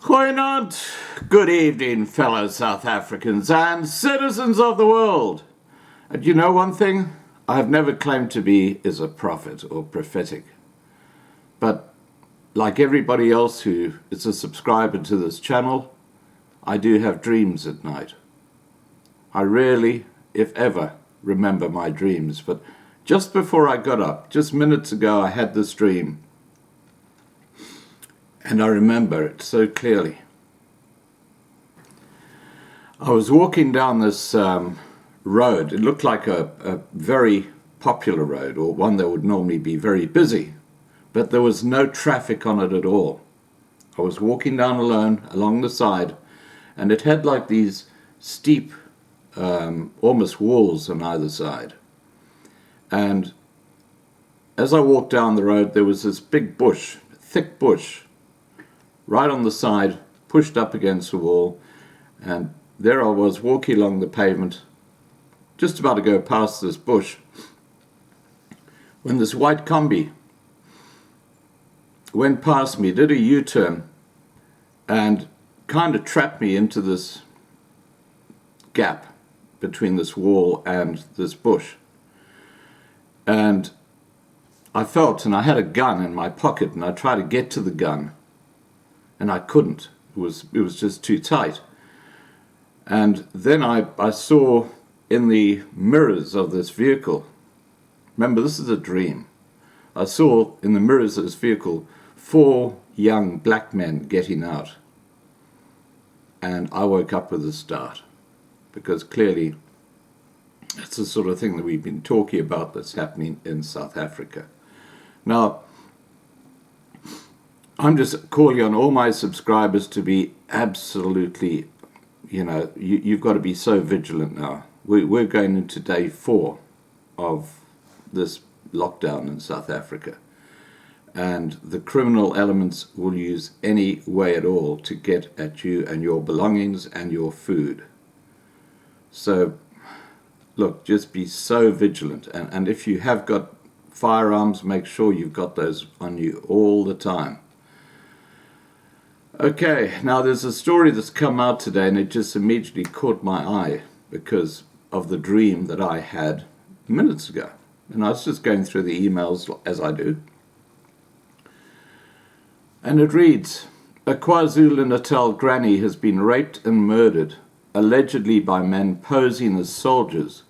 Goeienaand, good evening, fellow South Africans and citizens of the world. And you know one thing? I have never claimed to be as a prophet or prophetic. But like everybody else who is a subscriber to this channel, I do have dreams at night. I rarely, if ever, remember my dreams. But just before I got up, just minutes ago, I had this dream. And I remember it so clearly. I was walking down this road. It looked like a very popular road, or one that would normally be very busy, but there was no traffic on it at all. I was walking down alone along the side, and it had like these steep, almost walls on either side. And as I walked down the road, there was this big bush, thick bush, right on the side, pushed up against the wall, and there I was walking along the pavement, just about to go past this bush, when this white combi went past me, did a U-turn, and kind of trapped me into this gap between this wall and this bush. And I felt, and I had a gun in my pocket, and I tried to get to the gun, and I couldn't. It was just too tight. And then I saw in the mirrors of this vehicle, remember this is a dream, I saw in the mirrors of this vehicle 4 young black men getting out. And I woke up with a start, because clearly it's the sort of thing that we've been talking about that's happening in South Africa. Now, I'm just calling on all my subscribers to be absolutely, you've got to be so vigilant now. We're going into day 4 of this lockdown in South Africa. And the criminal elements will use any way at all to get at you and your belongings and your food. So, look, just be so vigilant. And if you have got firearms, make sure you've got those on you all the time. Okay, now there's a story that's come out today, and it just immediately caught my eye because of the dream that I had minutes ago. And I was just going through the emails as I do. And it reads, a KwaZulu-Natal granny has been raped and murdered, allegedly by men posing as soldiers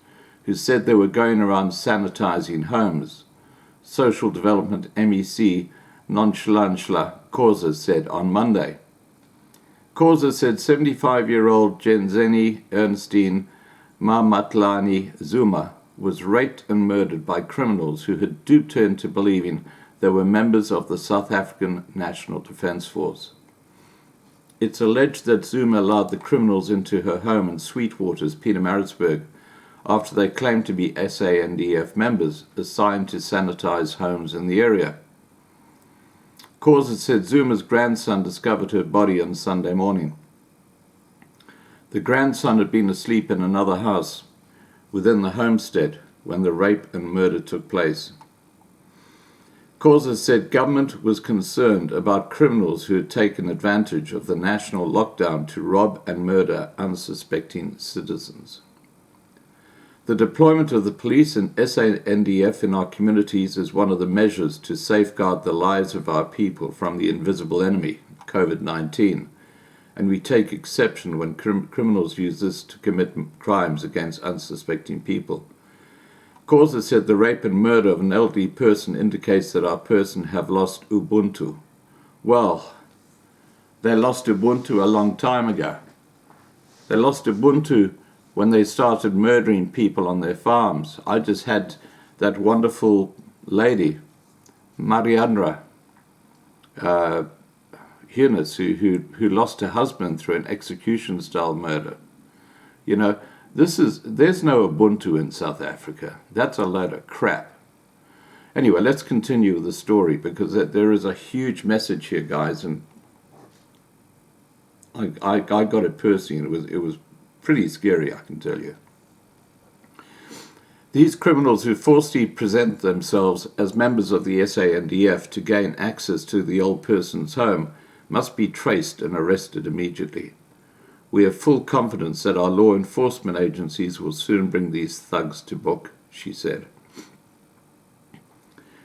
who said they were going around sanitizing homes. Social Development MEC Nonchalanchla Khoza said on Monday. Khoza said 75-year-old Jenzeni Ernestine Mamatlani Zuma was raped and murdered by criminals who had duped her into believing they were members of the South African National Defence Force. It's alleged that Zuma allowed the criminals into her home in Sweetwaters, Pietermaritzburg, after they claimed to be SANDF members assigned to sanitize homes in the area. Khoza said Zuma's grandson discovered her body on Sunday morning. The grandson had been asleep in another house within the homestead when the rape and murder took place. Khoza said government was concerned about criminals who had taken advantage of the national lockdown to rob and murder unsuspecting citizens. The deployment of the police and SANDF in our communities is one of the measures to safeguard the lives of our people from the invisible enemy, COVID-19, and we take exception when criminals use this to commit crimes against unsuspecting people. Khoza said the rape and murder of an elderly person indicates that our person have lost Ubuntu. Well, they lost Ubuntu a long time ago. They lost Ubuntu when they started murdering people on their farms. I just had that wonderful lady, Mariandra Hunis, who lost her husband through an execution-style murder. There's no Ubuntu in South Africa. That's a load of crap. Anyway, let's continue with the story, because there is a huge message here, guys, and I got it personally, and it was pretty scary, I can tell you. These criminals who falsely present themselves as members of the SANDF to gain access to the old person's home must be traced and arrested immediately. We have full confidence that our law enforcement agencies will soon bring these thugs to book, she said.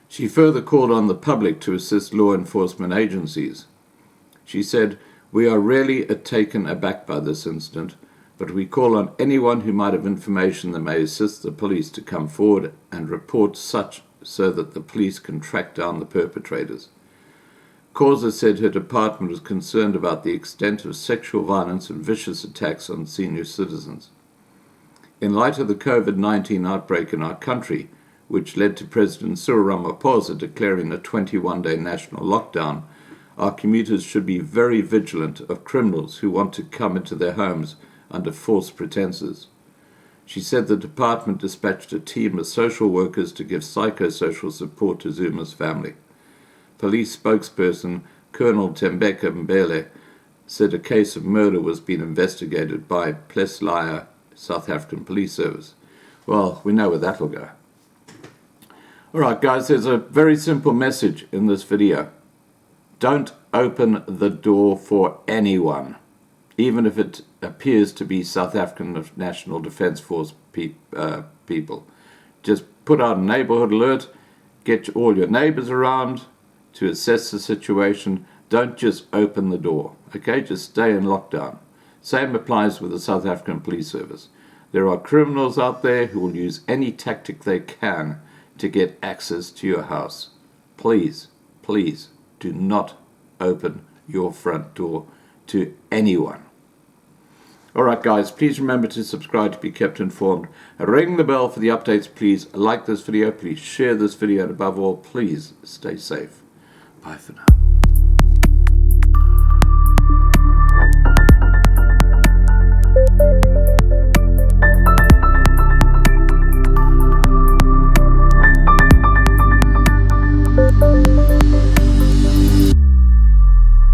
She further called on the public to assist law enforcement agencies. She said, "We are really taken aback by this incident, but we call on anyone who might have information that may assist the police to come forward and report such so that the police can track down the perpetrators." Causa said her department was concerned about the extent of sexual violence and vicious attacks on senior citizens. In light of the COVID-19 outbreak in our country, which led to President Cyril Ramaphosa declaring a 21-day national lockdown, our commuters should be very vigilant of criminals who want to come into their homes under false pretenses. She said the department dispatched a team of social workers to give psychosocial support to Zuma's family. Police spokesperson Colonel Tembeka Mbele said a case of murder was being investigated by Pleslaya, South African Police Service. Well, we know where that'll go. All right, guys, there's a very simple message in this video. Don't open the door for anyone, even if it appears to be South African National Defence Force people. Just put out a neighbourhood alert, get all your neighbours around to assess the situation. Don't just open the door, okay? Just stay in lockdown. Same applies with the South African Police Service. There are criminals out there who will use any tactic they can to get access to your house. Please, please do not open your front door to anyone. All right, guys, please remember to subscribe to be kept informed. Ring the bell for the updates, please. Like this video, please share this video, and above all, please stay safe. Bye for now.